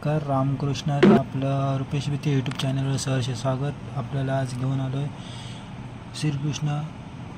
नमस्कार, रामकृष्ण आपलं रुपेश भीती यूट्यूब चॅनलवर सहर्ष स्वागत. आपल्याला आज घेऊन आलो आहे श्रीकृष्ण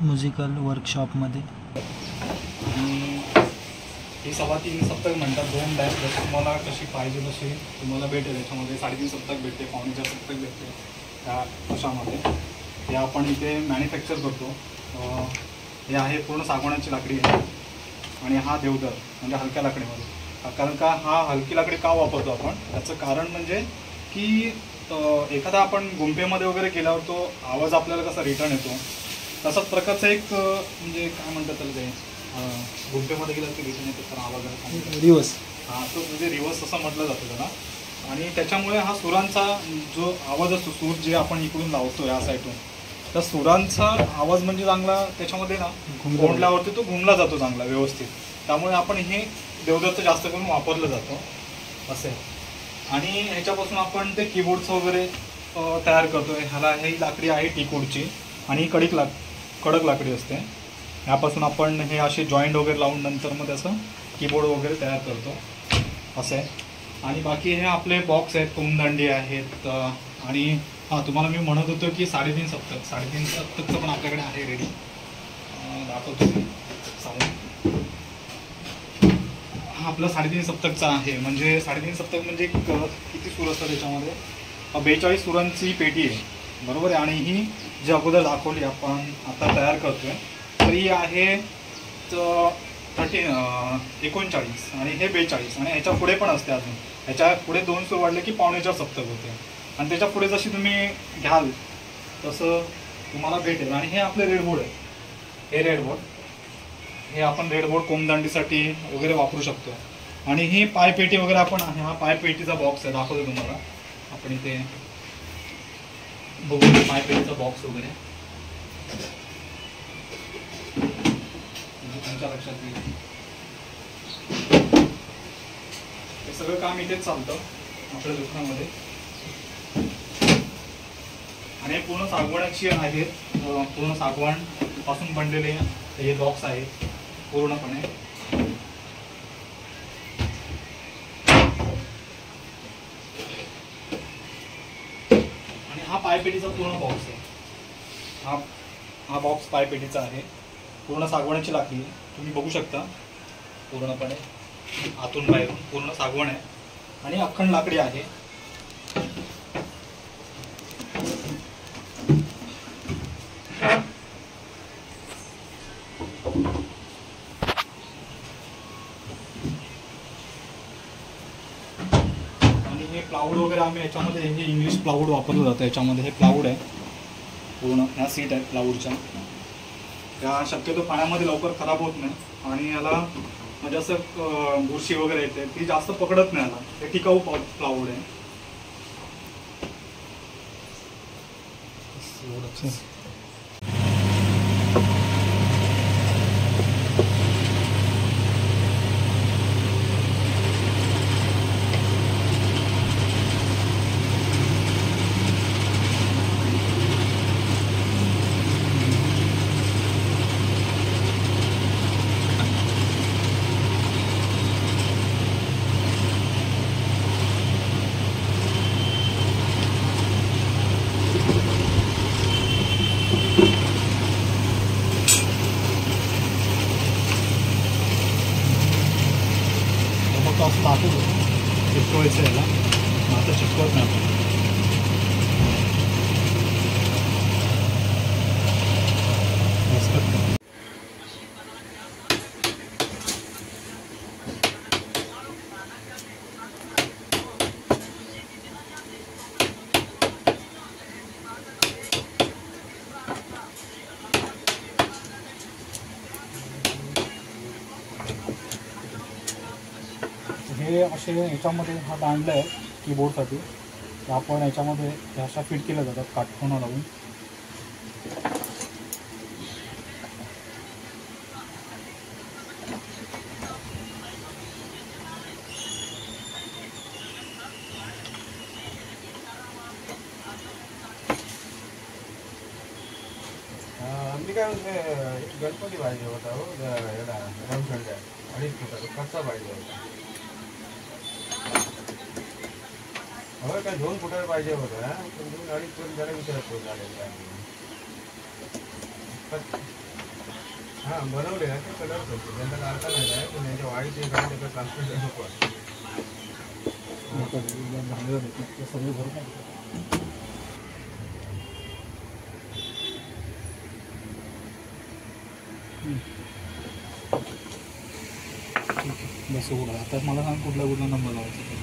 म्युझिकल वर्कशॉपमध्ये. ही 3.5 सप्तक म्हणतात. 2 बॅच तुम्हाला कशी पाहिजे तशी तुम्हाला भेटेल. याच्यामध्ये 3.5 सप्तक भेटते, 4 सप्तक भेटते त्या कशामध्ये. हे आपण इथे मॅन्युफॅक्चर करतो. हे आहे पूर्ण सागवानाची लाकडी आहे आणि हा देवदार म्हणजे हलक्या लाकडीमध्ये. कारण का हा हलकी लाकडी का वापरतो आपण, त्याचं कारण म्हणजे की एखादा आपण गुंफेमध्ये वगैरे गेल्यावर तो आवाज आपल्याला कसा रिटर्न येतो, तसाच प्रकारचा एक म्हणजे काय म्हणतात त्याला, ते गुंफेमध्ये गेल्यावर ते रिटर्न येतो तर आवाज रिवर्स. हा तो म्हणजे रिवर्स असं म्हटलं जातं त्याला. आणि त्याच्यामुळे हा सुरांचा जो आवाज असतो, सूर जे आपण इकडून लावतो या साईडून, तर सुरांचा आवाज म्हणजे चांगला त्याच्यामध्ये ना गोंडल्यावरती तो घुमला जातो चांगला व्यवस्थित. त्यामुळे आपण हे देवदारचं जास्त करून वापरलं जातं असे. आणि ह्याच्यापासून आपण ते कीबोर्डचं वगैरे तयार करतो. ह्याला ही लाकडी आहे टीकूडची आणि कडक लाकडी असते. ह्यापासून आपण हे असे जॉईंट वगैरे लावून नंतर मग त्याचं कीबोर्ड वगैरे तयार करतो असे. आणि बाकी हे आपले बॉक्स आहेत, कोमदांडी आहेत. आणि हां, तुम्हाला मी म्हणत होतो की 3.5 सप्तकचं पण आपल्याकडे आहे रेडी. दाखवतो मी सांगून. हा आपला 3.5 सप्तकचा आहे. म्हणजे 3.5 सप्तक म्हणजे किती सूर असतात त्याच्यामध्ये? 42 सुरांची पेटी आहे, बरोबर आहे. आणि ही जी अगोदर दाखवली आपण आता तयार करतोय, तर ही आहे 39 आणि हे 42. आणि ह्याच्या पुढे पण असते अजून. ह्याच्या पुढे 2 सूर वाढले की 4.25 सप्तक होते. आणि त्याच्या पुढे जशी तुम्ही घ्याल तसं तुम्हाला भेटेल. आणि हे आपले रेडबोर्ड आहे. हे रेडबोर्ड, हे आपण रेडबोर्ड कोमदांडीसाठी वगैरे वापरू शकतो. आणि ही पायपेटी वगैरे आपण आहे. हा पायपेटीचा बॉक्स आहे, दाखवतो तुम्हाला. आपण इथे बघू पायपेटीचा बॉक्स वगैरे तुमच्या लक्षात येईल. हे सगळं काम इथेच चालतं आपल्या दुकानामध्ये. आणि हे पूर्ण सागवानाची आहेत. पूर्ण सागवान पासून बनलेले हे बॉक्स आहेत पूर्णपणे. आणि हा पायपेटीचा पूर्ण बॉक्स आहे. हा बॉक्स पायपेटीचा आहे. पूर्ण सागवानाची लाकडी आहे, तुम्ही बघू शकता. पूर्णपणे आतून बाहेरून पूर्ण सागवान आहे आणि अखंड लाकडी आहे. हे प्लाऊड वगैरे आम्ही याच्यामध्ये हे इंग्लिश प्लाऊड वापरलं जातं. याच्यामध्ये हे प्लाऊड आहे पूर्ण. ह्या सीट आहेत प्लाऊडच्या. त्या शक्यतो पाण्यामध्ये लवकर खराब होत नाही. आणि याला म्हणजे असं बुरशी वगैरे येते ती जास्त पकडत नाही. याला हे टिकाऊ प्लाऊड आहे. असं दाखवतो चिपकवायचं याला. आता चिपकवत नाही. हे असे ह्याच्यामध्ये हा बांधला आहे कीबोर्डसाठी. तर आपण याच्यामध्ये ह्या अशा फिट केल्या जातात काटकोना लावून. मी काय म्हणते, गणपती पाहिजे होता हो, याला रमखंड 2.5 फुटाचा कच्चा पाहिजे होता. हो काय 2 फुटावर पाहिजे होतं हा. पण 2-2.5 फूट जरा विचारतो झालेलं आहे. हां बनवले ना ते कलर करतो त्यांना काढता नाही आहे पण त्यांच्या वाईट ते काय त्याचं ट्रान्सफर नको आहे. सर्व भरून बस एवढं. आता मला सांग कुठला कुठला नंबर लावायचा.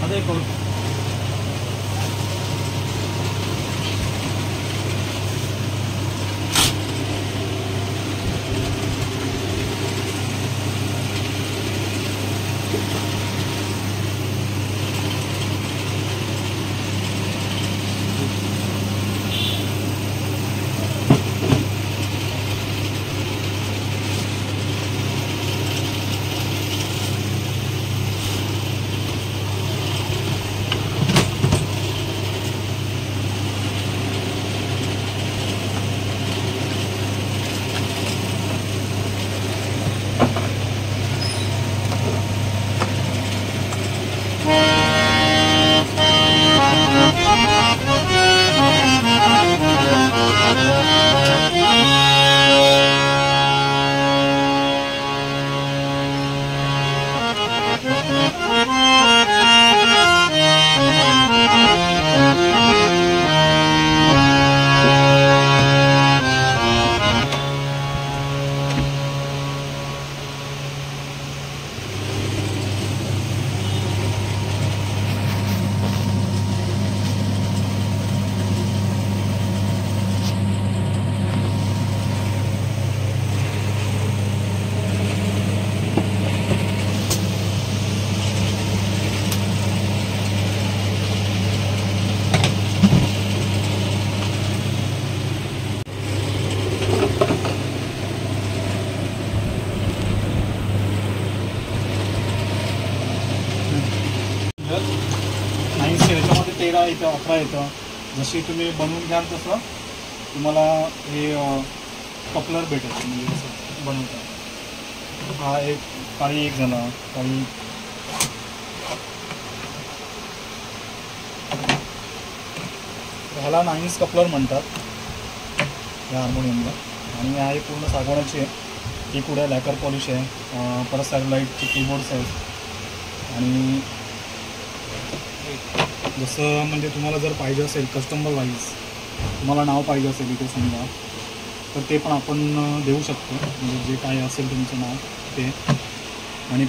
आता एक करू. याच्यामध्ये 13 येतं, 11 येतं. जशी तुम्ही बनवून घ्याल तसं तुम्हाला हे कपलर भेटेल. म्हणजे असं बनवतात. हा एक काळी एक झाला, काळी ह्याला 9 कपलर म्हणतात या हार्मोनियमला. आणि हा एक पूर्ण सागवानाची आहे. ही पुढे लॅकर पॉलिश आहे. परत सॅटेलाईटचे कीबोर्ड्स आहेत. आणि जसं म्हणजे तुम्हाला जर पाहिजे असेल कस्टमर वाईज तुम्हाला नाव पाहिजे असेल इथे समजा तर ते पण आपण देऊ शकतो. म्हणजे जे काय असेल तुमचं नाव ते. आणि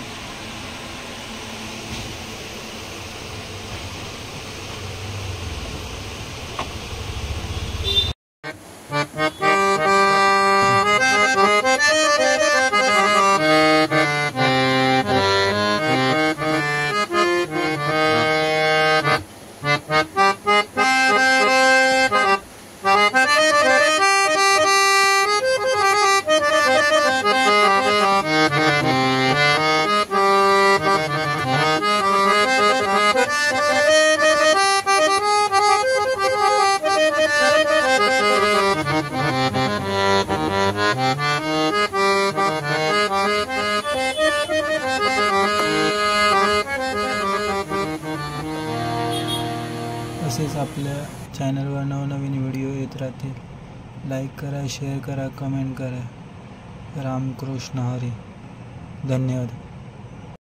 तसेच आपल्या चॅनलवर नवनवीन व्हिडिओ येत राहतील. लाईक करा, शेअर करा, कमेंट करा. रामकृष्ण हरी. धन्यवाद.